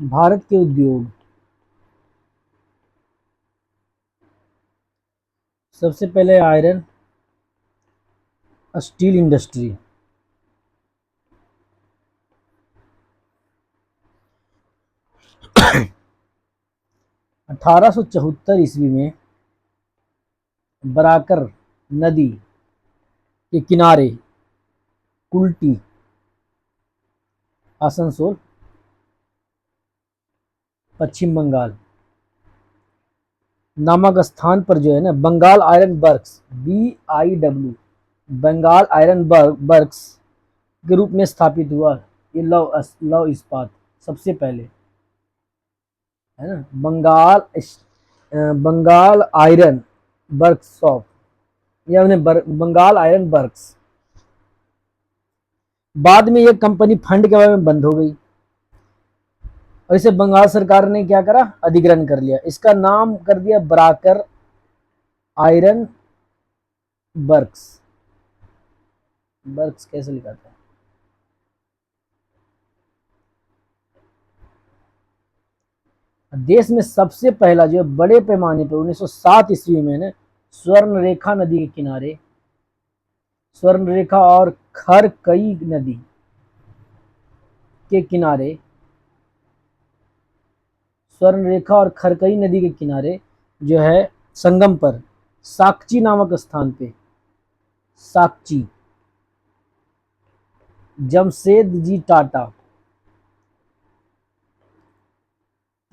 भारत के उद्योग। सबसे पहले आयरन स्टील इंडस्ट्री। 1874 ईस्वी में बराकर नदी के किनारे कुल्टी, आसनसोल, पश्चिम बंगाल नामक स्थान पर जो है ना Bengal iron works, BIW, Bengal iron works के रूप में स्थापित हुआ। ये लौह इस्पात सबसे पहले है ना, बंगाल आयरन वर्कशॉप या उन्हें बंगाल आयरन वर्क्स। बाद में ये कंपनी फंड के बारे में बंद हो गई और इसे बंगाल सरकार ने क्या करा, अधिग्रहण कर लिया। इसका नाम कर दिया बराकर आयरन वर्क्स। वर्क्स कैसे लिखा था? देश में सबसे पहला जो बड़े पैमाने पर 1907 ईस्वी में ना स्वर्ण रेखा नदी के किनारे, स्वर्ण रेखा और खरकई नदी के किनारे, स्वर्ण रेखा और खरकई नदी के किनारे जो है संगम पर साकची नामक स्थान पे, साकची, जमशेदजी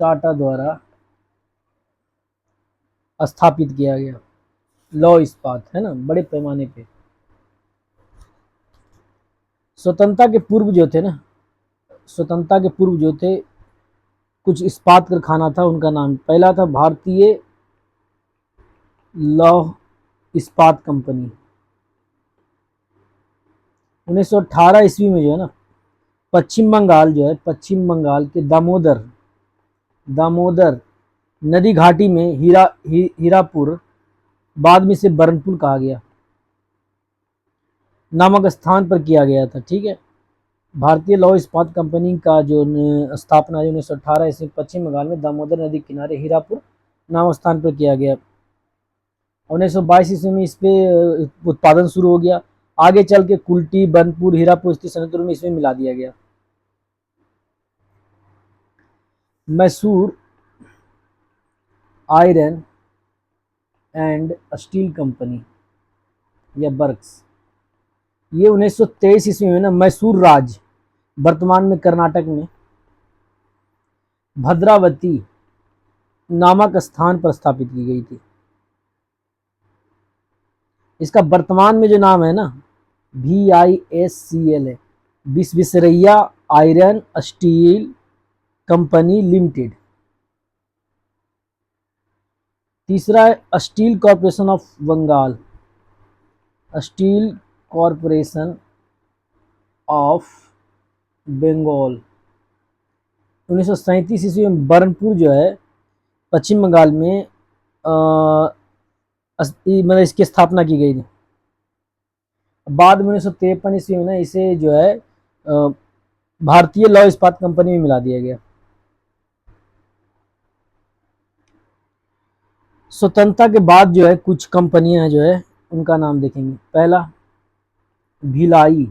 टाटा द्वारा स्थापित किया गया लौह इस्पात है ना, बड़े पैमाने पे। स्वतंत्रता के पूर्व जो थे ना, स्वतंत्रता के पूर्व जो थे कुछ इस्पात कारखाना था, उनका नाम पहला था भारतीय लौह इस्पात कंपनी। 1918 ईस्वी में जो है ना पश्चिम बंगाल जो है, पश्चिम बंगाल के दामोदर नदी घाटी में हीरापुर, बाद में से बरनपुर कहा गया, नामक स्थान पर किया गया था। ठीक है, भारतीय लौह इस्पात कंपनी का जो स्थापना 1918 ईस्वी पश्चिम बंगाल में दामोदर नदी किनारे हीरापुर नामक स्थान पर किया गया। 1922 ईस्वी में इस पे उत्पादन शुरू हो गया। आगे चल के कुल्टी, बनपुर, हीरापुर स्थित संयंत्रों में इसमें मिला दिया गया। Mysore iron and steel company या वर्क्स, ये 1923 ईस्वी में ना मैसूर राज्य, वर्तमान में कर्नाटक में भद्रावती नामक स्थान पर स्थापित की गई थी। इसका वर्तमान में जो नाम है ना VISCL है, Visvesvaraya iron steel company limited. तीसरा है steel corporation of Bengal, steel corporation of Bengal. 1937 ईस्वी में बरनपुर जो है पश्चिम बंगाल में मतलब इसकी स्थापना की गई थी। बाद में 1953 ईस्वी में ना इसे जो है भारतीय लौह इस्पात कंपनी में मिला दिया गया। स्वतंत्रता के बाद जो है कुछ कंपनियां हैं जो है उनका नाम देखेंगे। पहला भिलाई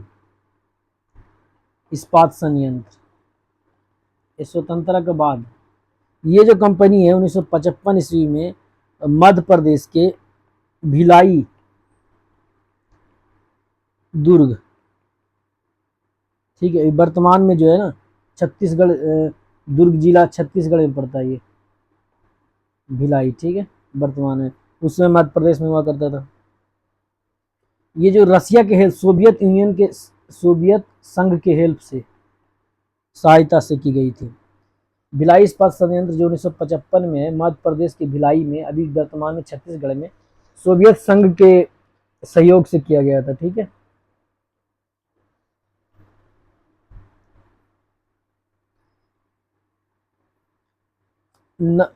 इस्पात संयंत्र, स्वतंत्रता के बाद ये जो कंपनी है 1955 ईस्वी में मध्य प्रदेश के भिलाई दुर्ग, ठीक है, वर्तमान में जो है ना छत्तीसगढ़, दुर्ग जिला छत्तीसगढ़ में पड़ता है ये भिलाई। ठीक है, वर्तमान में, उसमें मध्य प्रदेश में हुआ करता था। ये जो रसिया के हेल्प, सोवियत यूनियन के, सोवियत संघ के हेल्प से, सहायता से की गई थी। भिलाई इस्पात संयंत्र जो 1955 में मध्य प्रदेश के भिलाई में, अभी वर्तमान में छत्तीसगढ़ में, सोवियत संघ के सहयोग से किया गया था। ठीक है, न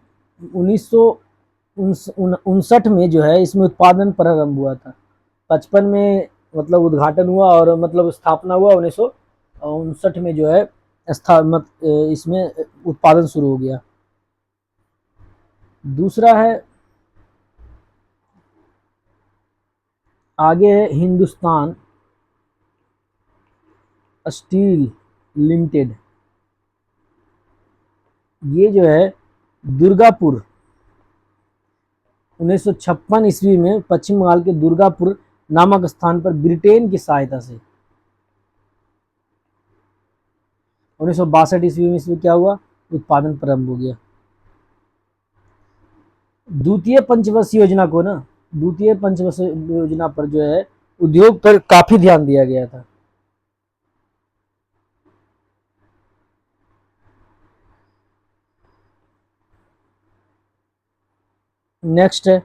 1959 में जो है इसमें उत्पादन प्रारंभ हुआ था। 55 में मतलब उद्घाटन हुआ और मतलब स्थापना हुआ। 1959 में जो है इसमें उत्पादन शुरू हो गया। दूसरा है, आगे है हिंदुस्तान स्टील लिमिटेड। ये जो है दुर्गापुर 1956 ईस्वी में पश्चिम बंगाल के दुर्गापुर नामक स्थान पर ब्रिटेन की सहायता से 1962 ईस्वी में इसमें क्या हुआ, उत्पादन प्रारंभ हो गया। द्वितीय पंचवर्षीय योजना को ना, द्वितीय पंचवर्षीय योजना पर जो है उद्योग पर काफी ध्यान दिया गया था। नेक्स्ट है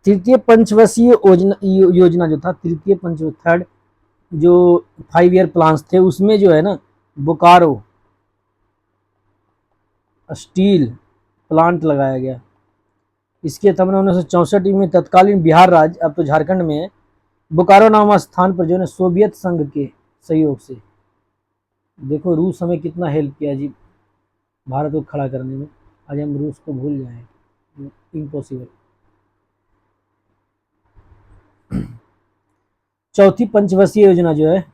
तृतीय पंचवर्षीय योजना जो था, तृतीय पंच थर्ड जो 5 ईयर प्लान्स थे, उसमें जो है ना बोकारो स्टील प्लांट लगाया गया। इसके तब 1964 में तत्कालीन बिहार राज्य, अब तो झारखंड में है, बोकारो नामक स्थान पर जो है सोवियत संघ के सहयोग से, देखो रूस हमें कितना हेल्प किया जी भारत को खड़ा करने में, आज हम रूस को भूल जाए, इम्पॉसिबल। चौथी पंचवर्षीय योजना जो है,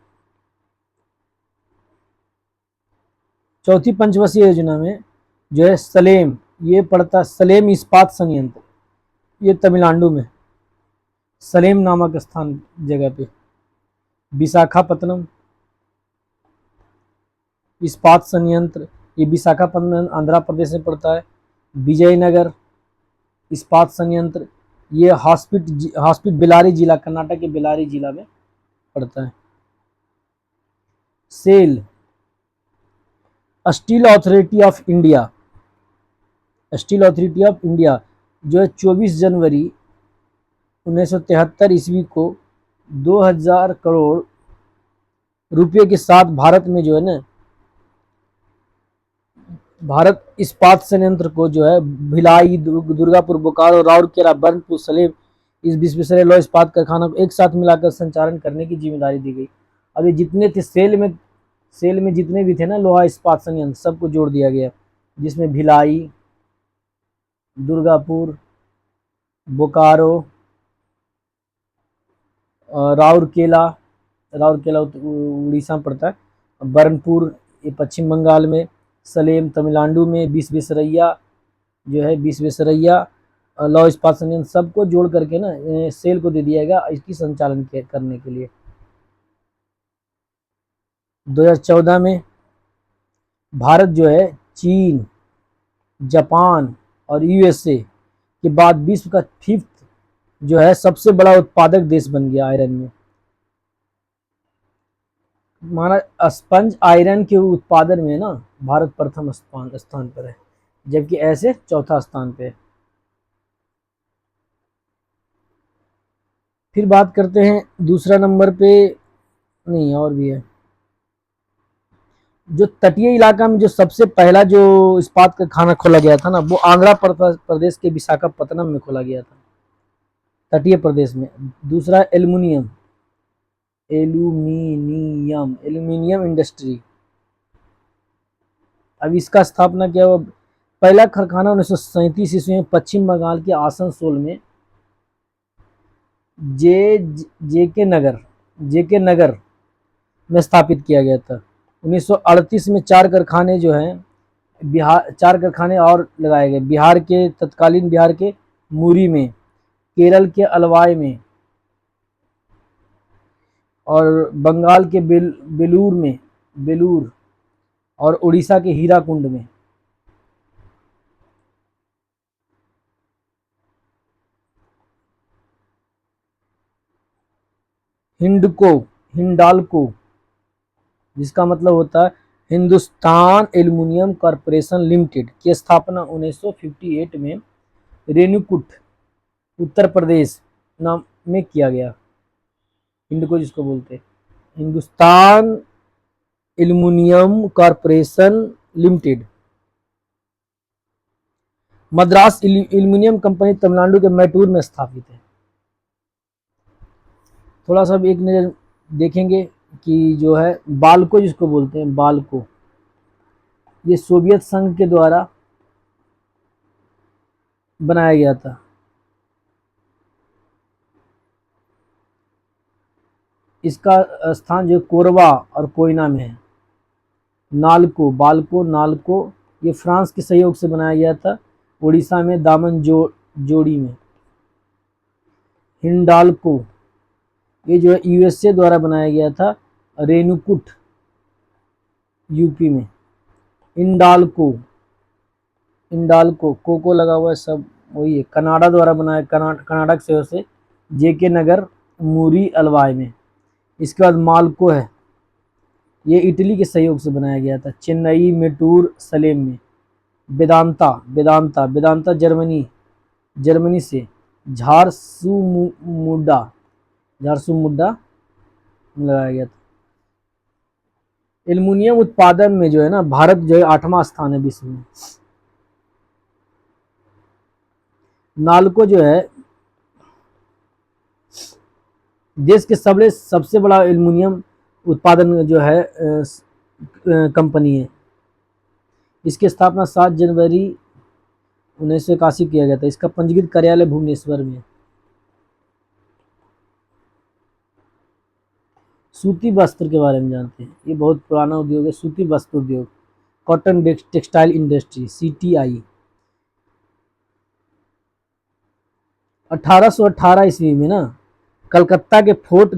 चौथी पंचवर्षीय योजना में जो है सलेम, ये पड़ता सलेम इस्पात संयंत्र, ये तमिलनाडु में सलेम नामक स्थान जगह पे। विशाखापत्तनम इस्पात संयंत्र, ये विशाखापत्तनम आंध्र प्रदेश में पड़ता है। विजयनगर इस्पात संयंत्र, ये हॉस्पिट बेल्लारी जिला, कर्नाटक के बेल्लारी जिला में पड़ता है। SAIL steel authority of India, steel authority of India जो है 24 जनवरी 1973 ईस्वी को 2000 करोड़ रुपये के साथ भारत में जो है ना, भारत इस्पात संयंत्र को जो है भिलाई, दुर्गापुर, बोकारो, राउरकेला, बर्नपुर, सलेम, इस विश्वेश्वरैया लौह इस्पात कारखाना को एक साथ मिलाकर संचालन करने की जिम्मेदारी दी गई। अब ये जितने थे सेल में जितने भी थे ना लोहा इस्पात संयंत्र, सबको जोड़ दिया गया, जिसमें भिलाई, दुर्गापुर, बोकारो, राउरकेला उड़ीसा में पड़ता है, बर्नपुर ये पश्चिम बंगाल में, सलेम तमिलनाडु में, विश्वेश्वरैया जो है विश्वेश्वरैया लौह इस्पात संयंत्र, सबको जोड़ करके ना सेल को दे दिया गया इसकी संचालन करने के लिए। 2014 में भारत जो है चीन, जापान और यूएसए के बाद विश्व का 5th जो है सबसे बड़ा उत्पादक देश बन गया आयरन में। माना स्पंज आयरन के उत्पादन में ना भारत प्रथम स्थान पर है, जबकि ऐसे चौथा स्थान पे है। फिर बात करते हैं दूसरा नंबर पे, नहीं और भी है, जो तटीय इलाका में जो सबसे पहला जो इस्पात कारखाना खोला गया था ना, वो आंध्र प्रदेश के विशाखापत्तनम में खोला गया था, तटीय प्रदेश में। दूसरा एल्युमिनियम इंडस्ट्री, अब इसका स्थापना किया हुआ पहला कारखाना 1937 ईस्वी में पश्चिम बंगाल के आसनसोल में जेके नगर में स्थापित किया गया था। 1938 में 4 कारखाने जो हैं बिहार, 4 कारखाने और लगाए गए, तत्कालीन बिहार के मुरी में, केरल के अलवाई में और बंगाल के बेलूर और उड़ीसा के हीराकुंड में। हिंडाल्को जिसका मतलब होता है हिंदुस्तान एल्युमिनियम कॉरपोरेशन लिमिटेड की स्थापना 1958 में रेणुकूट उत्तर प्रदेश नाम में किया गया। हिंडको जिसको बोलते हैं, Hindustan aluminium corporation limited. Madras aluminium company Tamil Nadu के मैटूर में स्थापित है। थोड़ा सा एक नज़र देखेंगे कि जो है बाल्को जिसको बोलते हैं बाल्को, ये सोवियत संघ के द्वारा बनाया गया था। इसका स्थान जो कोरबा और कोयना में है। नालको, बाल्को, नालको, ये फ्रांस के सहयोग से बनाया गया था, उड़ीसा में दामन जोड़ी में। हिंडाल्को, ये जो है यूएसए द्वारा बनाया गया था, रेणुकूट यूपी में। इंडाल्को, इंडाल्को कोको लगा हुआ है, सब वही है, कनाडा द्वारा बनाया, कनाडा के सहयोग से, जेके नगर, मूरी अल्वाई में। इसके बाद माल्को है, ये इटली के सहयोग से बनाया गया था, चेन्नई, मेटूर, सलेम में। वेदांता, वेदांता, वेदांता जर्मनी, जर्मनी से झारसुगुडा, झारसुगुडा लगाया गया था। एल्युमिनियम उत्पादन में जो है ना भारत जो है 8वां स्थान है विश्व में। नालको जो है देश के सबसे बड़ा एल्युमिनियम उत्पादन जो है कंपनी है। इसकी स्थापना 7 जनवरी 1981 किया गया था। इसका पंजीकृत कार्यालय भुवनेश्वर में। सूती वस्त्र के बारे में जानते हैं, ये बहुत पुराना उद्योग है, सूती वस्त्र उद्योग, कॉटन टेक्सटाइल इंडस्ट्री, सीटीआई। 1818 ईस्वी में ना कलकत्ता के फोर्ट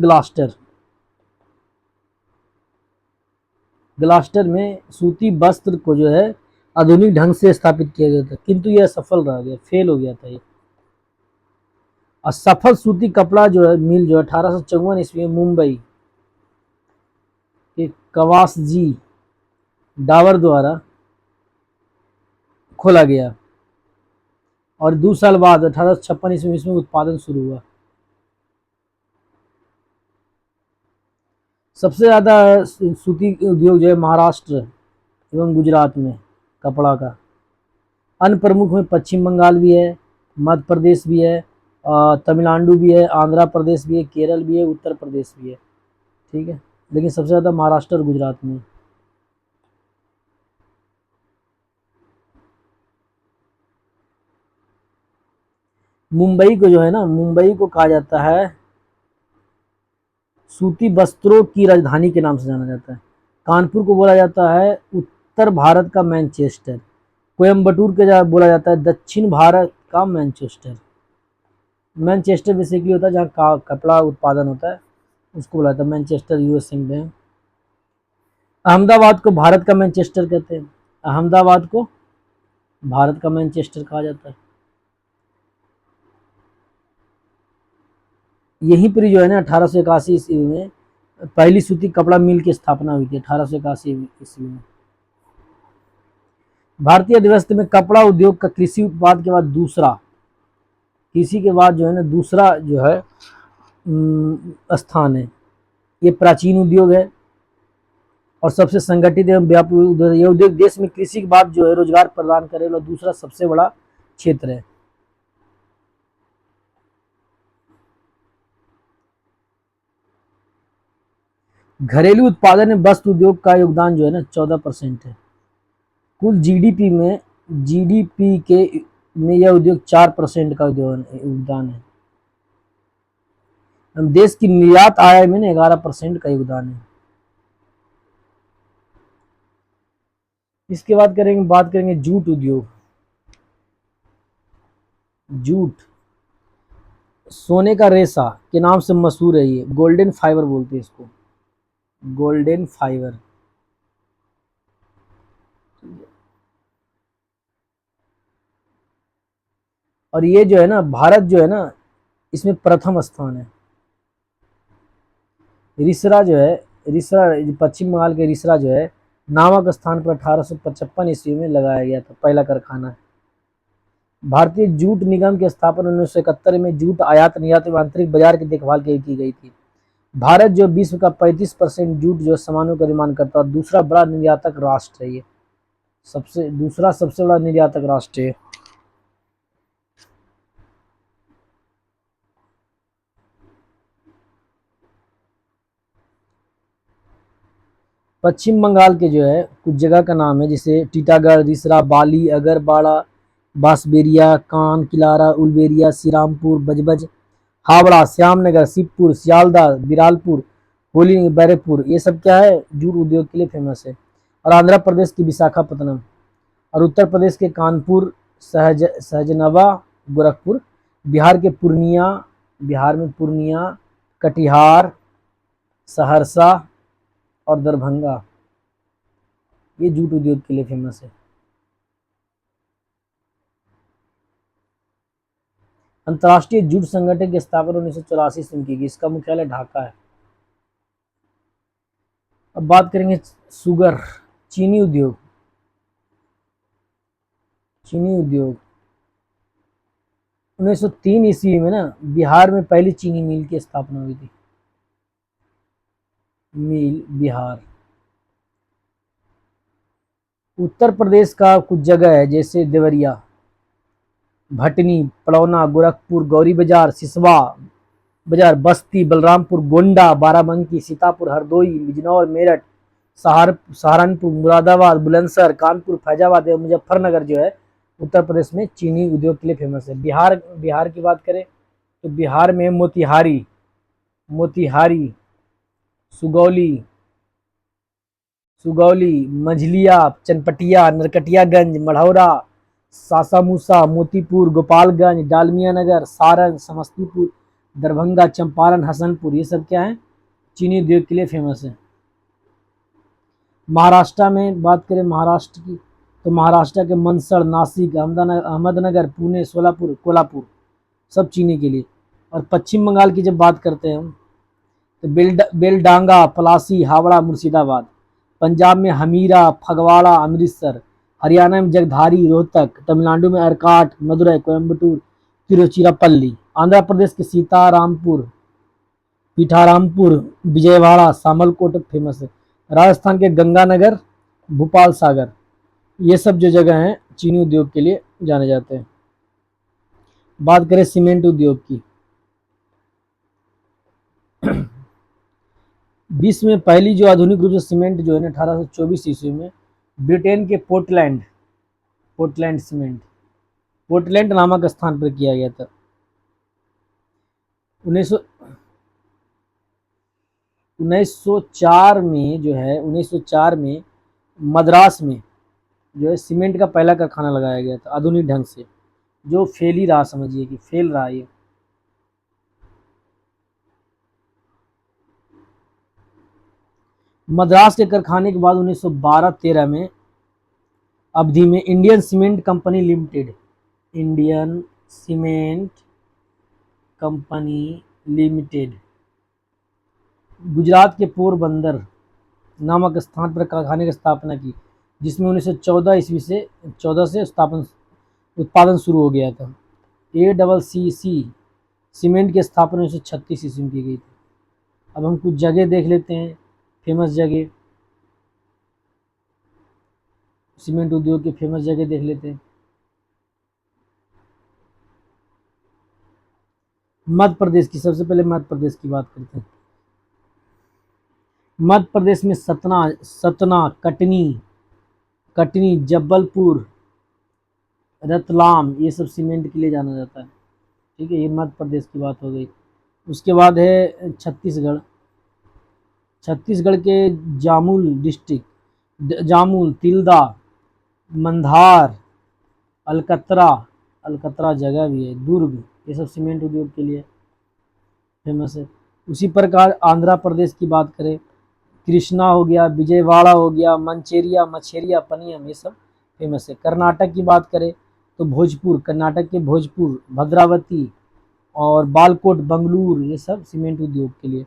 ग्लास्टर में सूती वस्त्र को जो है आधुनिक ढंग से स्थापित किया गया था, किंतु यह सफल रह गया, फेल हो गया था ये। असफल सूती कपड़ा जो है मिल जो 1854 ईस्वी में मुंबई के कवासजी डावर द्वारा खोला गया और 2 साल बाद 1856 ईस्वी में इसमें उत्पादन शुरू हुआ। सबसे ज़्यादा सूती उद्योग जो है महाराष्ट्र एवं गुजरात में कपड़ा का। अन्य प्रमुख में पश्चिम बंगाल भी है, मध्य प्रदेश भी है, तमिलनाडु भी है, आंध्र प्रदेश भी है, केरल भी है, उत्तर प्रदेश भी है, ठीक है, लेकिन सबसे ज़्यादा महाराष्ट्र और गुजरात में। मुंबई को जो है ना, मुंबई को कहा जाता है सूती वस्त्रों की राजधानी के नाम से जाना जाता है। कानपुर को बोला जाता है उत्तर भारत का मैनचेस्टर। कोयम्बटूर के बोला जाता है दक्षिण भारत का मैनचेस्टर। मैनचेस्टर बेसिकली होता है जहाँ कपड़ा उत्पादन होता है, उसको बोला जाता है मैनचेस्टर, यूएस में। अहमदाबाद को भारत का मैनचेस्टर कहते हैं। अहमदाबाद को भारत का मैनचेस्टर कहा जाता है। यहीं पर जो है ना 1881 ईस्वी में पहली सूती कपड़ा मिल की स्थापना हुई थी, 1881 ईस्वी में। भारतीय अर्थव्यवस्था में कपड़ा उद्योग का कृषि उत्पाद के बाद दूसरा, कृषि के बाद जो है ना दूसरा जो है स्थान है। ये प्राचीन उद्योग है और सबसे संगठित एवं व्यापक उद्योग। यह उद्योग देश में कृषि के बाद जो है रोजगार प्रदान करे वाला दूसरा सबसे बड़ा क्षेत्र है। घरेलू उत्पादन में वस्त्र उद्योग का योगदान जो है ना 14% है। कुल जीडीपी के में यह उद्योग 4% का योगदान है। देश की निर्यात आय में 11% का योगदान है। इसके बाद बात करेंगे जूट उद्योग। जूट सोने का रेशा के नाम से मशहूर है, ये गोल्डन फाइबर बोलते हैं इसको, गोल्डन फाइबर। और ये जो है ना भारत जो है ना इसमें प्रथम स्थान है। रिसरा जो है, रिसरा पश्चिम बंगाल के रिसरा जो है नामक स्थान पर 1855 ईस्वी में लगाया गया था, पहला कारखाना है। भारतीय जूट निगम की स्थापना 1971 में जूट आयात निर्यात एवं आंतरिक बाजार की देखभाल के लिए की गई थी। भारत जो विश्व का 35% जूट जो सामानों का निर्माण करता है, दूसरा बड़ा निर्यातक राष्ट्र है ये, दूसरा सबसे बड़ा निर्यातक राष्ट्र है। पश्चिम बंगाल के जो है कुछ जगह का नाम है, जैसे टीटागढ़, रिसरा, बाली, अगरबाड़ा, बांसबेरिया, कान, किलारा, उलबेरिया, श्रीरामपुर, बजबज, हावड़ा, श्यामनगर, शिवपुर, सियालदह, बिलासपुर, होली, बैरकपुर, ये सब क्या है, जूट उद्योग के लिए फेमस है। और आंध्र प्रदेश की विशाखापत्तनम, और उत्तर प्रदेश के कानपुर, सहजनवा, गोरखपुर, बिहार के पूर्णिया, बिहार में पूर्णिया, कटिहार, सहरसा और दरभंगा, ये जूट उद्योग के लिए फेमस है। अंतर्राष्ट्रीय जूट संगठन की स्थापना 1984 ईस्वी में की गई, इसका मुख्यालय ढाका है। अब बात करेंगे शुगर, चीनी उद्योग। चीनी उद्योग 1903 ईस्वी में ना बिहार में पहली चीनी मिल की स्थापना हुई थी। मिल बिहार। उत्तर प्रदेश का कुछ जगह है, जैसे देवरिया, भटनी, पड़ौना, गोरखपुर, गौरी बाजार, सिसवा बाजार, बस्ती, बलरामपुर, गोंडा, बाराबंकी, सीतापुर, हरदोई, बिजनौर, मेरठ, सहारनपुर, मुरादाबाद, बुलंदशहर, कानपुर, फैजाबाद एवं मुजफ्फरनगर जो है उत्तर प्रदेश में चीनी उद्योग के लिए फेमस है। बिहार, बिहार की बात करें तो बिहार में मोतिहारी, मोतिहारी, सुगौली, सुगौली, मझलिया, चनपटिया, नरकटियागंज, मढ़ौरा, सासामूसा, मोतीपुर, गोपालगंज, डालमिया नगर, सारण, समस्तीपुर, दरभंगा, चंपारण, हसनपुर, ये सब क्या है, चीनी उद्योग के लिए फेमस है। महाराष्ट्र में बात करें, महाराष्ट्र की, तो महाराष्ट्र के मंदसौर, नासिक, अहमदनगर, पुणे, सोलापुर, कोल्हापुर, सब चीनी के लिए। और पश्चिम बंगाल की जब बात करते हैं हम, तो बेलडांगा, पलासी, हावड़ा, मुर्शिदाबाद। पंजाब में हमीरा, फगवाड़ा, अमृतसर। हरियाणा में जगधारी, रोहतक। तमिलनाडु में अरकाट, मदुरई, कोयम्बटूर, तिरुचिरापल्ली। आंध्र प्रदेश के सीतारामपुर, पीठारामपुर, विजयवाड़ा, सामलकोट फेमस है। राजस्थान के गंगानगर, भोपाल सागर, ये सब जो जगह हैं चीनी उद्योग के लिए जाने जाते हैं। बात करें सीमेंट उद्योग की, विश्व में पहली जो आधुनिक रूप से सीमेंट जो है ना 1824 ईस्वी में ब्रिटेन के पोर्टलैंड, पोर्टलैंड सीमेंट, पोर्टलैंड नामक स्थान पर किया गया था। 1904 में जो है 1904 में मद्रास में जो है सीमेंट का पहला कारखाना लगाया गया था आधुनिक ढंग से, जो फेल ही रहा, समझिए कि फेल रहा ये। मद्रास के कारखाने के बाद 1912-13 में अवधि में Indian cement company limited, Indian cement company limited, Gujarat के पोरबंदर नामक स्थान पर कारखाने की स्थापना की, जिसमें 1914 ईस्वी से 14 से उत्पादन शुरू हो गया था। ACC सीमेंट की स्थापना 1936 ईस्वी में की गई थी। अब हम कुछ जगह देख लेते हैं, फेमस जगह, सीमेंट उद्योग की फेमस जगह देख लेते हैं। मध्य प्रदेश की, सबसे पहले मध्य प्रदेश की बात करते हैं। मध्य प्रदेश में सतना, कटनी, जबलपुर, रतलाम, ये सब सीमेंट के लिए जाना जाता है। ठीक है, ये मध्य प्रदेश की बात हो गई। उसके बाद है छत्तीसगढ़, छत्तीसगढ़ के जामुल डिस्ट्रिक्ट, जामुल, तिल्दा, मंधार, अलकतरा जगह भी है, दुर्ग, ये सब सीमेंट उद्योग के लिए फेमस है। उसी प्रकार आंध्र प्रदेश की बात करें, कृष्णा हो गया, विजयवाड़ा हो गया, मंचेरिया, मछेरिया, पनियम, ये सब फेमस है। कर्नाटक की बात करें तो भोजपुर, कर्नाटक के भोजपुर, भद्रावती और बालकोट, बंगलुरु, ये सब सीमेंट उद्योग के लिए।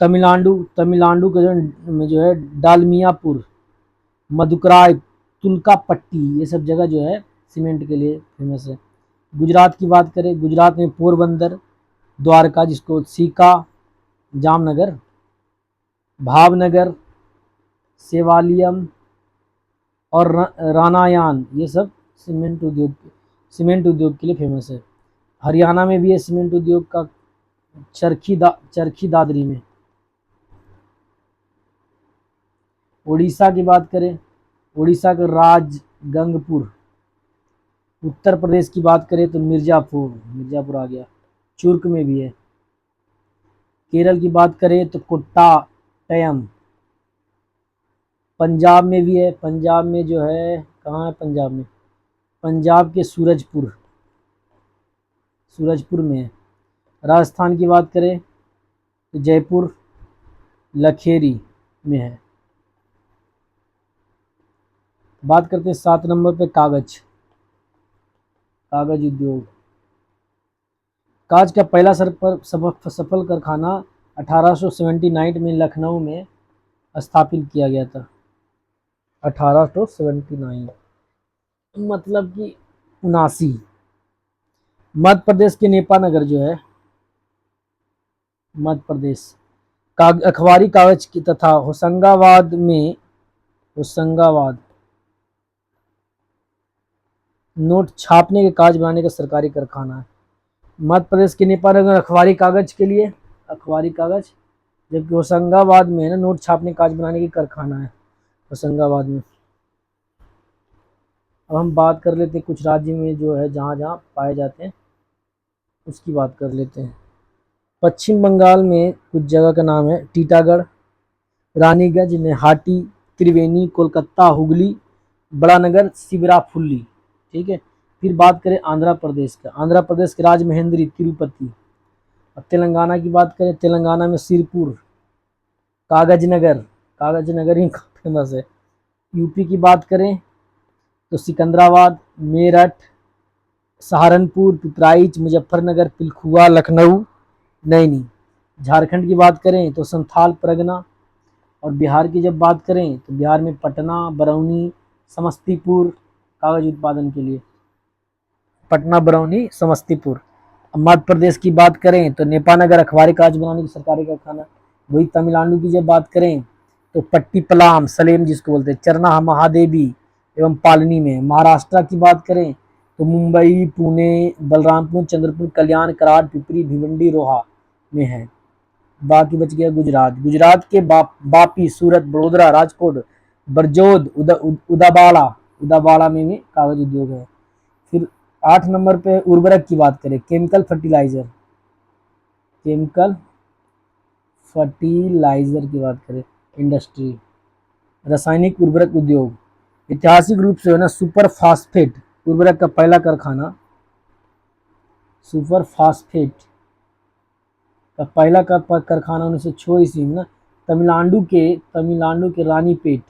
तमिलनाडु का जो है डालमियापुर, मदुकराई, तुलकापट्टी, ये सब जगह जो है सीमेंट के लिए फेमस है। गुजरात की बात करें, गुजरात में पोरबंदर, द्वारका जिसको सीका, जामनगर, भावनगर, सेवालियम और रानायान, ये सब सीमेंट उद्योग के लिए फेमस है। हरियाणा में भी है सीमेंट उद्योग का, चरखी दादरी में, उड़ीसा की बात करें, उड़ीसा का राजगंगपुर। उत्तर प्रदेश की बात करें तो मिर्ज़ापुर, मिर्ज़ापुर आ गया, चुर्क में भी है। केरल की बात करें तो कोट्टायम। पंजाब में भी है, पंजाब में जो है, कहाँ है पंजाब में, पंजाब के सूरजपुर, सूरजपुर में है। राजस्थान की बात करें तो जयपुर, लखेरी में है। बात करते हैं 7 नंबर पे कागज, कागज उद्योग। कागज का पहला सफल कारखाना 1879 में लखनऊ में स्थापित किया गया था। 1879 मतलब कि 79। मध्य प्रदेश के नेपानगर जो है, मध्य प्रदेश, अखबारी कागज की तथा होशंगाबाद में, होशंगाबाद नोट छापने के कागज बनाने का सरकारी कारखाना है। मध्य प्रदेश के नेपानगर अखबारी कागज के लिए, अखबारी कागज, जबकि होशंगाबाद में है ना नोट छापने कागज बनाने की कारखाना है होशंगाबाद में। अब हम बात कर लेते हैं कुछ राज्य में जो है जहाँ जहाँ पाए जाते हैं उसकी बात कर लेते हैं। पश्चिम बंगाल में कुछ जगह का नाम है टीटागढ़, रानीगंज, नेहाटी, त्रिवेणी, कोलकाता, हुगली, बड़ानगर, शिवराफुल्ली। ठीक है। फिर बात करें आंध्र प्रदेश का, आंध्र प्रदेश के राजमहेंद्री, तिरुपति। अब तेलंगाना की बात करें, तेलंगाना में सिरपुर, कागजनगर, कागजनगर ही फेमस है। यूपी की बात करें तो सिकंदराबाद, मेरठ, सहारनपुर, पिपराइच, मुजफ्फरनगर, पिलखुआ, लखनऊ, नैनी। झारखंड की बात करें तो संथाल परगना। और बिहार की जब बात करें तो बिहार में पटना, बरौनी, समस्तीपुर कागज उत्पादन के लिए, पटना, बरौनी, समस्तीपुर। मध्य प्रदेश की बात करें तो नेपानगर अखबारी कागज बनाने की सरकारी कारखाना। वही तमिलनाडु की जब बात करें तो पट्टीपलाम, सलेम जिसको बोलते हैं, चरना महादेवी एवं पालनी में। महाराष्ट्र की बात करें तो मुंबई, पुणे, बलरामपुर, चंद्रपुर, कल्याण, कराड़, पिपरी, भिवंडी, रोहा में है। बाकी बच गया गुजरात, गुजरात के बापी, सूरत, बड़ोदरा, राजकोट, बरजोद, उदाबाड़ा, उदाबाड़ा में भी कागज उद्योग है। फिर 8 नंबर पे उर्वरक की बात करें, केमिकल फर्टिलाइजर, केमिकल फर्टिलाइजर की बात करें, इंडस्ट्री, रासायनिक उर्वरक उद्योग। ऐतिहासिक रूप से है ना सुपर फास्फेट उर्वरक का पहला कारखाना, सुपर फास्फेट का पहला कारखाना 1906 ईस्वी में ना तमिलनाडु के रानीपेट,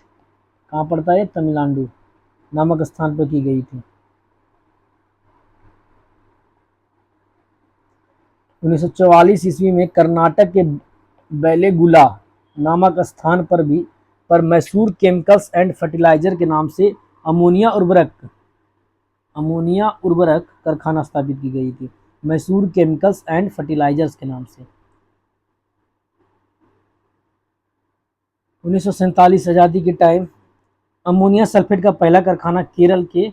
कहाँ पड़ता है, तमिलनाडु नामक स्थान पर की गई थी। 1944 ईस्वी में कर्नाटक के बेलेगुला नामक स्थान पर मैसूर केमिकल्स एंड फर्टिलाइजर के नाम से अमोनिया उर्वरक कारखाना स्थापित की गई थी, मैसूर केमिकल्स एंड फर्टिलाइजर्स के नाम से। 1947 आज़ादी के टाइम अमोनिया सल्फेट का पहला कारखाना केरल के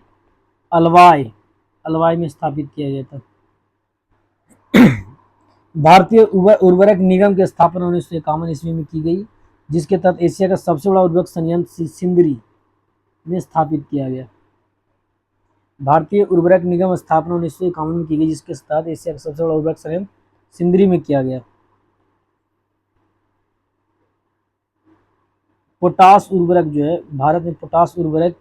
अलवाई में स्थापित किया गया था। भारतीय उर्वरक निगम की स्थापना 1951 ईस्वी में की गई, जिसके तहत एशिया का सबसे बड़ा उर्वरक संयंत्र सिंदरी में स्थापित किया गया। भारतीय उर्वरक निगम स्थापना 1951 में की गई, जिसके तहत एशिया का सबसे बड़ा उर्वरक संयंत्र सिंदरी में किया गया। पोटास उर्वरक जो है, भारत में पोटास उर्वरक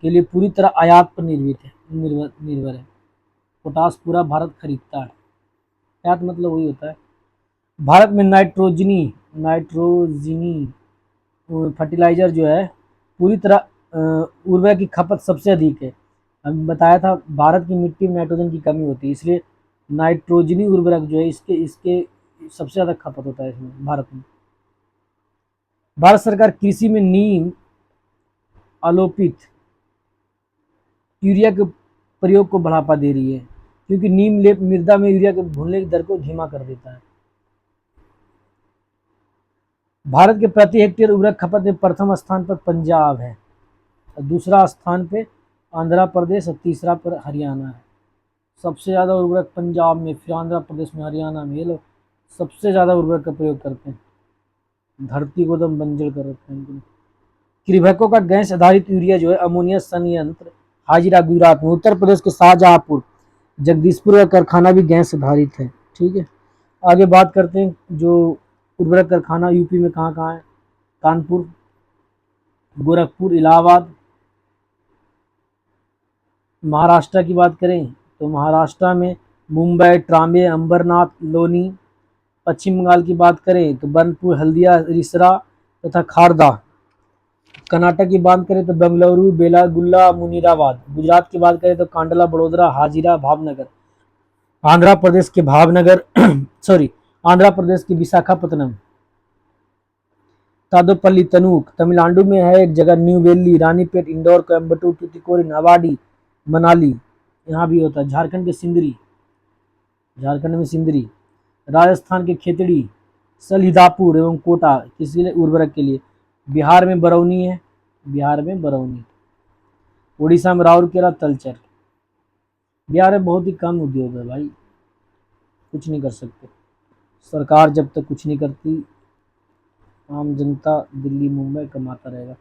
के लिए पूरी तरह आयात पर निर्भर है। पोटास पूरा भारत खरीदता है, आयात मतलब वही होता है। भारत में नाइट्रोजनी फर्टिलाइजर जो है पूरी तरह उर्वरक की खपत सबसे अधिक है। अभी बताया था भारत की मिट्टी में नाइट्रोजन की कमी होती है, इसलिए नाइट्रोजनी उर्वरक जो है इसके सबसे ज़्यादा खपत होता है इसमें भारत में। भारत सरकार कृषि में नीम आलोपित यूरिया के प्रयोग को बढ़ावा दे रही है, क्योंकि नीम लेप मृदा में यूरिया के घुलने की दर को धीमा कर देता है। भारत के प्रति हेक्टेयर उर्वरक खपत में प्रथम स्थान पर पंजाब है, और दूसरा स्थान पे आंध्र प्रदेश और तीसरा पर हरियाणा है। सबसे ज़्यादा उर्वरक पंजाब में, फिर आंध्र प्रदेश में, हरियाणा में, ये लोग सबसे ज़्यादा उर्वरक का प्रयोग करते हैं। धरती को एकदम बंजर कर रखते हैं। कृभको का गैस आधारित यूरिया जो है अमोनिया संयंत्र हाजिरा गुजरात में। उत्तर प्रदेश के शाहजहांपुर जगदीशपुर का कारखाना भी गैस आधारित है। ठीक है, आगे बात करते हैं जो उर्वरक कारखाना यूपी में कहाँ कहाँ है। कानपुर, गोरखपुर, इलाहाबाद। महाराष्ट्र की बात करें तो महाराष्ट्र में मुंबई, ट्राम्बे, अंबरनाथ, लोनी। पश्चिम बंगाल की बात करें तो बनपुर, हल्दिया, रिसरा तथा खारदा। कर्नाटक की बात करें तो बेंगलुरु, बेलागुल्ला, मुनीराबाद। गुजरात की बात करें तो कांडला, बड़ोदरा, हाजिरा, भावनगर। आंध्र प्रदेश के भावनगर सॉरी आंध्र प्रदेश के विशाखापत्तनम। तादोपल्ली, तनूक। तमिलनाडु में है एक जगह न्यू वेली, रानीपेट, इंदौर, कोयम्बटूर, टूटिकोरिन, अवाडी, मनाली, यहाँ भी होता है। झारखंड के सिंदरी, झारखंड में सिंदरी। राजस्थान के खेतड़ी, सलीदापुर एवं कोटा, किसी लिए उर्वरक के लिए। बिहार में बरौनी है, बिहार में बरौनी। उड़ीसा में राउरकेला, तलचर। बिहार में बहुत ही कम उद्योग है भाई, कुछ नहीं कर सकते सरकार जब तक कुछ नहीं करती, आम जनता दिल्ली मुंबई कमाता रहेगा।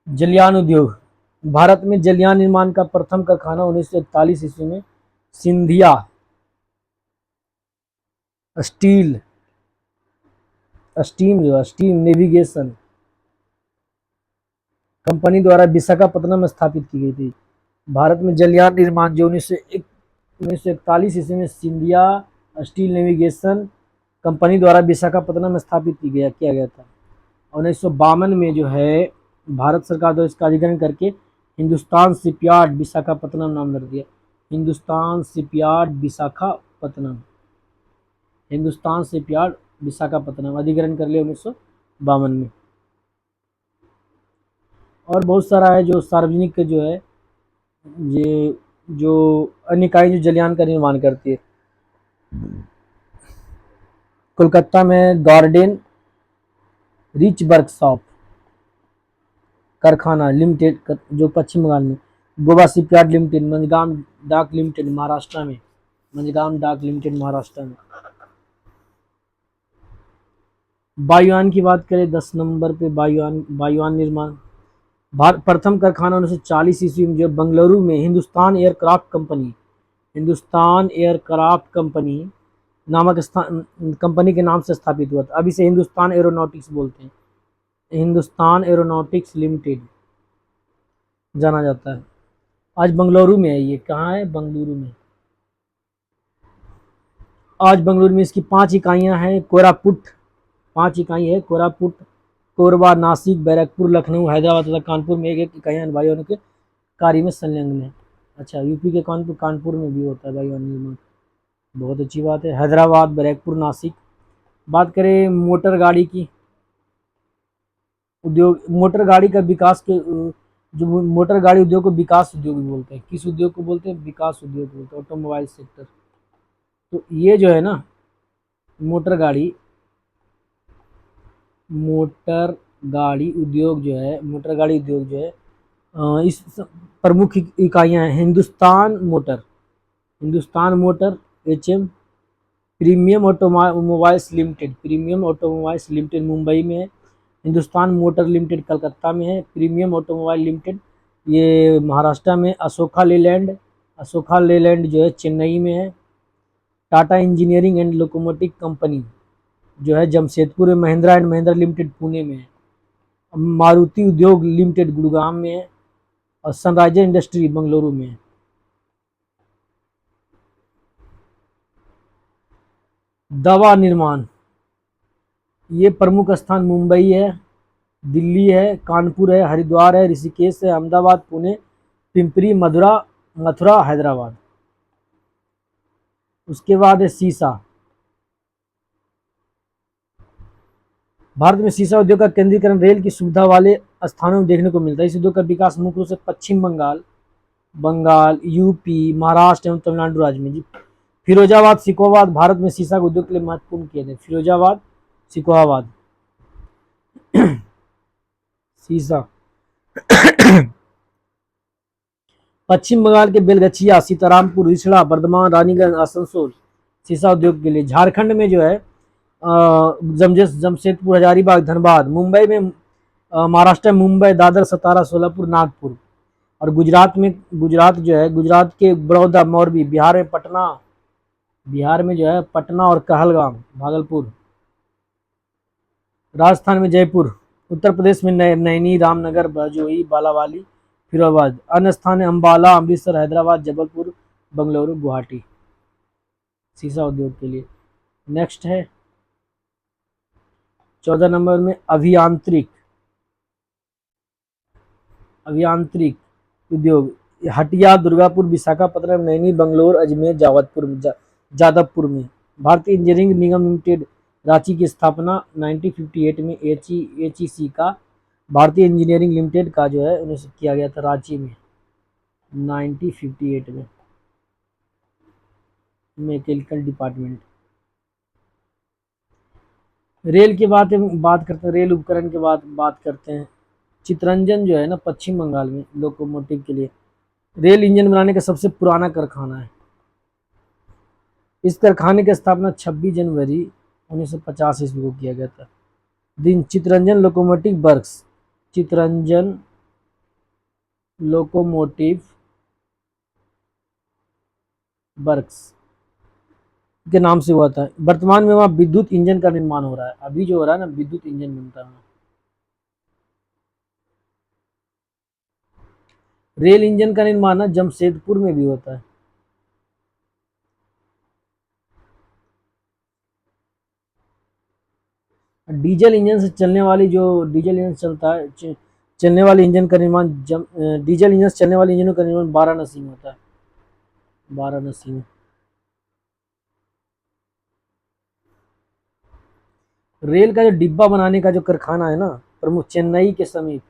जलयान उद्योग, भारत में जलयान निर्माण का प्रथम कारखाना 1941 ईस्वी में Scindia steel steam navigation company द्वारा विशाखापत्तनम में स्थापित की गई थी। भारत में जलयान निर्माण जो 1941 ईस्वी में सिंधिया स्टील नेविगेशन कंपनी द्वारा विशाखापत्तनम में स्थापित किया गया था। 1952 में जो है भारत सरकार द्वारा इसका अधिग्रहण करके हिंदुस्तान शिपयार्ड विशाखापत्तनम नाम रख दिया। हिंदुस्तान शिपयार्ड विशाखापत्तनम, हिंदुस्तान शिपयार्ड विशाखापत्तनम अधिग्रहण कर लिया 1952 में। और बहुत सारा है जो सार्वजनिक जो है ये जो अन्य इकाई जो जलयान का निर्माण करती है। कोलकाता में गार्डन रिच वर्कशॉप कारखाना लिमिटेड जो पश्चिम बंगाल में। गोवा शिपयार्ड लिमिटेड, मंजगाम डाक लिमिटेड महाराष्ट्र में, मंजगाम डाक लिमिटेड महाराष्ट्र में। वायुयान की बात करें 10 नंबर पे वायुयान निर्माण। प्रथम कारखाना 1940 ईस्वी में जो बंगलुरु में हिंदुस्तान एयरक्राफ्ट कंपनी नामक कंपनी के नाम से स्थापित हुआ था। अब इसे हिंदुस्तान एरोनॉटिक्स बोलते हैं, हिंदुस्तान एरोनॉटिक्स लिमिटेड जाना जाता है। आज बंगलुरु में है, ये कहाँ है, बंगलुरु में। आज बंगलुरु में इसकी 5 इकाइयाँ हैं। कोरापुट 5 इकाई है, कोरापुट, कोरबा, नासिक, बैरकपुर, लखनऊ, हैदराबाद तथा कानपुर में एक इकाइयाँ वायुयान के कार्य में संलग्न है। अच्छा, यूपी के कानपुर में भी होता है वायुयान निर्माण, बहुत अच्छी बात है। हैदराबाद, बैरकपुर, नासिक। बात करें मोटर गाड़ी की उद्योग, मोटर गाड़ी का विकास के जो मोटर गाड़ी उद्योग को विकास उद्योग भी बोलते हैं। किस उद्योग को बोलते हैं, विकास उद्योग बोलते हैं, ऑटोमोबाइल सेक्टर। तो ये जो है ना मोटर गाड़ी उद्योग जो है इस प्रमुख इकाइयाँ हैं Hindustan motor HM, premium automobiles limited Mumbai में है। हिंदुस्तान मोटर लिमिटेड कलकत्ता में है। प्रीमियम ऑटोमोबाइल लिमिटेड ये महाराष्ट्र में। अशोका लेलैंड जो है चेन्नई में है। Tata engineering and locomotive company जो है जमशेदपुर में। महिंद्रा एंड महिंद्रा लिमिटेड पुणे में है। मारुति उद्योग लिमिटेड गुड़गांव में है। और सनराइजर इंडस्ट्री बंगलुरु में है। दवा निर्माण, ये प्रमुख स्थान मुंबई है, दिल्ली है, कानपुर है, हरिद्वार है, ऋषिकेश है, अहमदाबाद, पुणे, पिंपरी, मथुरा, हैदराबाद। उसके बाद है सीसा। भारत में सीसा उद्योग का केंद्रीकरण रेल की सुविधा वाले स्थानों में देखने को मिलता है। इस उद्योग का विकास मुख्य रूप से पश्चिम बंगाल, यूपी, महाराष्ट्र एवं तमिलनाडु राज्य में। फिरोजाबाद, सिकोहाबाद भारत में सीसा के उद्योग के लिए महत्वपूर्ण केंद्र है। फिरोजाबाद, सिकोहाबाद सीसा। पश्चिम बंगाल के बेलगछिया, सीतारामपुर, रिछड़ा, बर्धमान, रानीगंज, आसनसोल सीसा उद्योग के लिए। झारखंड में जो है जमशेदपुर, हजारीबाग, धनबाद। मुंबई में महाराष्ट्र में मुंबई, दादर, सतारा, सोलापुर, नागपुर। और गुजरात में, गुजरात जो है, गुजरात के बड़ौदा, मोरबी। बिहार में पटना, बिहार में जो है पटना और कहलगांव, भागलपुर। राजस्थान में जयपुर। उत्तर प्रदेश में नैनी, रामनगर, भजोई, बालावाली, फिरोजाबाद। अन्य स्थान है अम्बाला, अमृतसर, हैदराबाद, जबलपुर, बंगलुरु, गुवाहाटी, सीसा उद्योग के लिए। नेक्स्ट है 14 नंबर में अभियांत्रिक, अभियांत्रिक उद्योग। हटिया, दुर्गापुर, विशाखापट्टनम, नैनी, बंगलोर, अजमेर, जादवपुर में। भारतीय इंजीनियरिंग निगम लिमिटेड, रांची की स्थापना 1958 में एचईसी का, भारतीय इंजीनियरिंग लिमिटेड का जो है उन्हें किया गया था रांची में 1958 में, मैकेनिकल डिपार्टमेंट। रेल की बात करते हैं, रेल उपकरण के बाद बात करते हैं। चितरंजन जो है ना पश्चिम बंगाल में लोकोमोटिव के लिए रेल इंजन बनाने का सबसे पुराना कारखाना है। इस कारखाने की स्थापना 26 जनवरी 1950 ईस्वी को किया गया था। दिन Chittaranjan locomotive works, Chittaranjan locomotive works के नाम से हुआ था। वर्तमान में वहाँ विद्युत इंजन का निर्माण हो रहा है। अभी जो हो रहा है ना विद्युत इंजन बनता है। रेल इंजन का निर्माण ना जमशेदपुर में भी होता है। डीजल इंजन से चलने वाली जो डीजल इंजन चलता है चलने वाले इंजन का निर्माण डीजल इंजन से चलने वाले इंजनों का निर्माण वाराणसी में होता है, वाराणसी में। रेल का जो डिब्बा बनाने का जो कारखाना है ना प्रमुख चेन्नई के समीप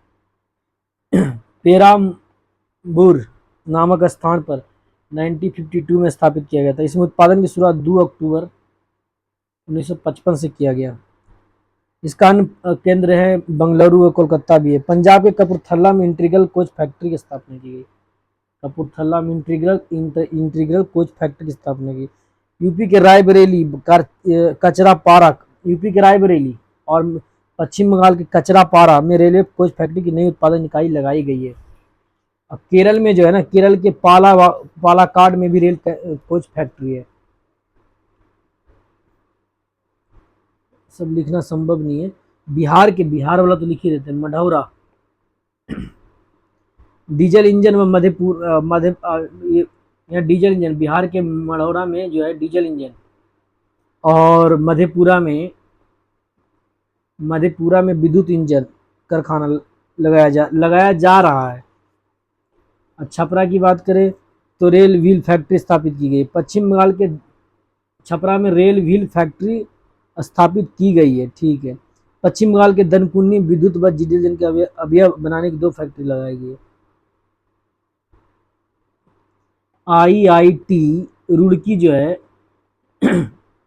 पेराम्बूर नामक स्थान पर 1952 में स्थापित किया गया था। इसमें उत्पादन की शुरुआत 2 अक्टूबर 1955 से किया गया। इसका अन्य केंद्र है बंगलुरु और कोलकाता भी है। पंजाब के कपूरथला में इंटीग्रल कोच फैक्ट्री की स्थापना की गई। कपूरथला में इंटीग्रल कोच फैक्ट्री की स्थापना की। यूपी के रायबरेली, कचरापारा, यूपी के रायबरेली और पश्चिम बंगाल के कचरापारा में रेलवे कोच फैक्ट्री की नई उत्पादन इकाई लगाई गई है। अब केरल में जो है ना, केरल के पालाकाड में भी रेल कोच फैक्ट्री है। सब लिखना संभव नहीं है। बिहार वाला तो लिख ही देते हैं। मढ़ौरा डीजल इंजन व डीजल इंजन बिहार के मढ़ौरा में जो है डीजल इंजन, और मधेपुरा में विद्युत इंजन कारखाना लगाया जा रहा है। छपरा की बात करें तो रेल व्हील फैक्ट्री स्थापित की गई। पश्चिम बंगाल के छपरा में रेल व्हील फैक्ट्री स्थापित की गई है। ठीक है। पश्चिम बंगाल के दनकुन्नी विद्युत व डीजल इंजन के अवयव बनाने की 2 फैक्ट्री लगाई गई है। आईआईटी रुड़की जो है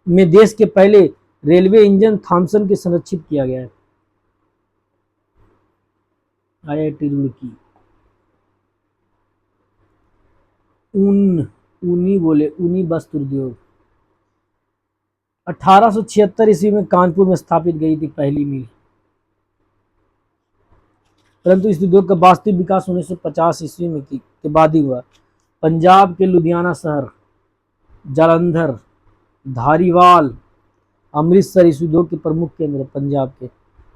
में देश के पहले रेलवे इंजन थॉमसन के संरक्षित किया गया है। आईआईटी रुड़की। ऊनी वस्त्र उद्योग 1876 ईस्वी में कानपुर में स्थापित गई थी पहली मिल, परंतु इस उद्योग का वास्तविक विकास 1950 ईस्वी में के बाद ही हुआ। पंजाब के लुधियाना शहर, जालंधर, धारीवाल, अमृतसर इस उद्योग के प्रमुख केंद्र है पंजाब के।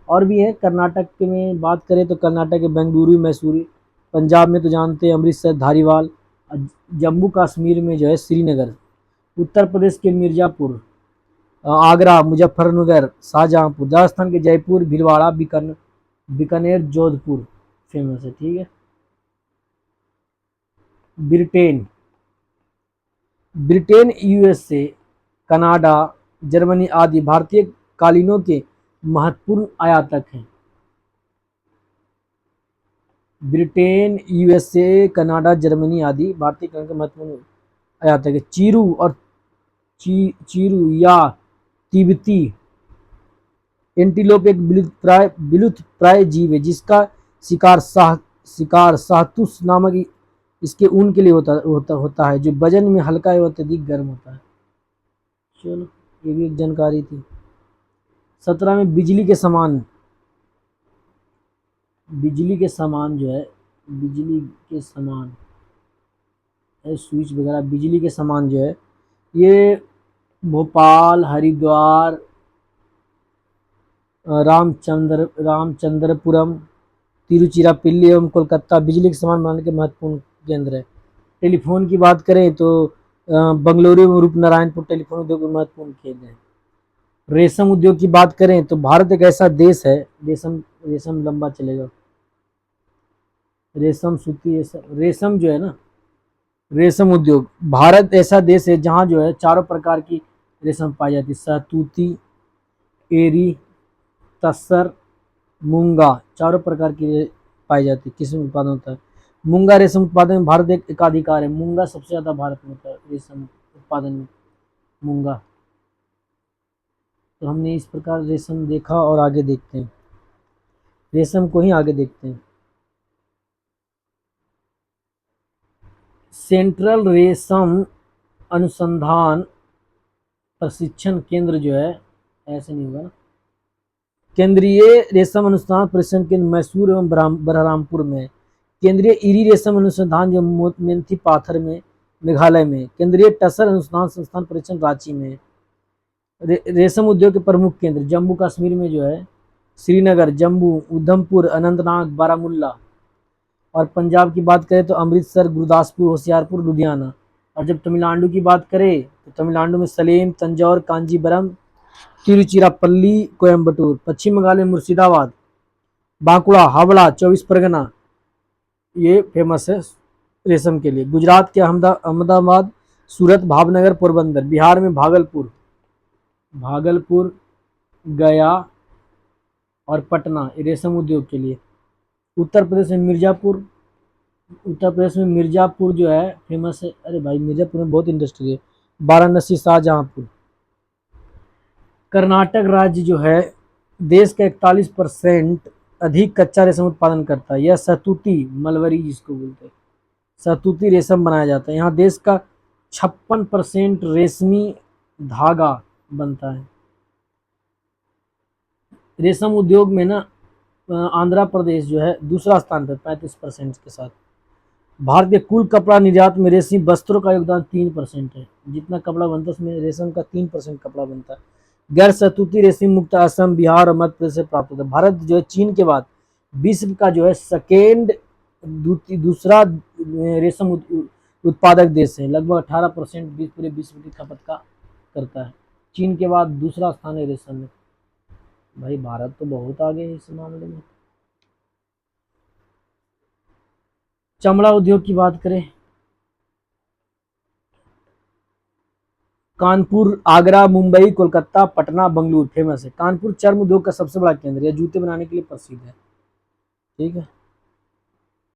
और भी है कर्नाटक के में बात करें तो कर्नाटक के बेंगलुरु, मैसूरी। पंजाब में तो जानते हैं अमृतसर, धारीवाल। जम्मू कश्मीर में जो है श्रीनगर। उत्तर प्रदेश के मिर्ज़ापुर, आगरा, मुजफ्फरनगर, शाहजहांपुर। राजस्थान के जयपुर, भीलवाड़ा, बीकानेर, जोधपुर फेमस है। ठीक है। Britain, Britain, USA, Canada, Germany आदि भारतीय कालीनों के महत्वपूर्ण आयातक हैं। ब्रिटेन, यूएसए, कनाडा, जर्मनी आदि भारतीय कालीनों के महत्वपूर्ण आयातक है। चीरू या तिब्बती एंटीलोप एक विलुप्तप्राय जीव है जिसका शिकार शाहतूश नामक इसके ऊन के लिए होता है, जो वजन में हल्का एवं अत्यधिक गर्म होता है। चलो ये भी एक जानकारी थी। 17 में बिजली के समान बिजली के सामान जो है, बिजली के सामान, स्विच वगैरह, बिजली के सामान जो है ये भोपाल, हरिद्वार, रामचंद्रपुरम, तिरुचिरापल्ली एवं कोलकाता बिजली के सामान बनाने के महत्वपूर्ण केंद्र है। टेलीफोन की बात करें तो बंगलुरु एवं रूपनारायणपुर टेलीफोन उद्योग में महत्वपूर्ण केंद्र है। रेशम उद्योग की बात करें तो भारत एक ऐसा देश है, रेशम रेशम लंबा चलेगा, रेशम सूती, रेशम जो है ना, रेशम उद्योग, भारत ऐसा देश है जहाँ जो है चारों प्रकार की रेशम पाई जाती है, सहतूती, एरी, तसर, मूंगा, चारों प्रकार की पाई जाती है। किस में उत्पादन होता है? मूंगा रेशम उत्पादन में भारत एक एकाधिकार है। मूंगा सबसे ज्यादा भारत में होता है रेशम उत्पादन में, मूंगा। तो हमने इस प्रकार रेशम देखा और आगे देखते हैं, रेशम को ही आगे देखते हैं। सेंट्रल रेशम अनुसंधान प्रशिक्षण केंद्र जो है, ऐसे नहीं होगा ना, केंद्रीय रेशम अनुसंधान प्रशिक्षण केंद्र मैसूर एवं बरहरामपुर में। केंद्रीय इरी रेशम अनुसंधान जो मेंथी पाथर में मेघालय में। केंद्रीय टसर अनुसंधान संस्थान प्रशिक्षण रांची में। रेशम उद्योग के प्रमुख केंद्र जम्मू कश्मीर में जो है श्रीनगर, जम्मू, उधमपुर, अनंतनाग, बारामूला। और पंजाब की बात करें तो अमृतसर, गुरदासपुर, होशियारपुर, लुधियाना। और जब तमिलनाडु की बात करें तो तमिलनाडु में सलेम, तंजौर, कांजीवरम, तिरुचिरापल्ली, कोयम्बटूर। पश्चिम बंगाल में मुर्शिदाबाद, बांकुड़ा, हावड़ा, 24 परगना, ये फेमस है रेशम के लिए। गुजरात के अहमदाबाद, सूरत, भावनगर, पोरबंदर। बिहार में भागलपुर, गया और पटना रेशम उद्योग के लिए। उत्तर प्रदेश में मिर्जापुर, उत्तर प्रदेश में मिर्जापुर जो है फेमस है। अरे भाई मिर्जापुर में बहुत इंडस्ट्री है। वाराणसी, शाहजहांपुर। कर्नाटक राज्य जो है देश का 41% अधिक कच्चा रेशम उत्पादन करता है। यह सहतूती मलबरी जिसको बोलते हैं, सहतूती रेशम बनाया जाता है। यहाँ देश का 56% रेशमी धागा बनता है। रेशम उद्योग में ना आंध्र प्रदेश जो है दूसरा स्थान पर 35% के साथ। भारत के कुल कपड़ा निर्यात में रेशमी वस्त्रों का योगदान 3% है। जितना कपड़ा बनता है उसमें रेशम का 3% कपड़ा बनता है। गैर सहतूती रेशमी मुक्त असम, बिहार और मध्य प्रदेश से प्राप्त होता है। भारत जो है चीन के बाद विश्व का जो है दूसरा रेशम उत्पादक देश है। लगभग 18% पूरे विश्व की खपत का करता है। चीन के बाद दूसरा स्थान है रेशम में। भाई भारत तो बहुत आगे है इस मामले में। चमड़ा उद्योग की बात करें, कानपुर, आगरा, मुंबई, कोलकाता, पटना, बंगलुरु फेमस है। कानपुर चर्म उद्योग का सबसे बड़ा केंद्र है, जूते बनाने के लिए प्रसिद्ध है। ठीक है।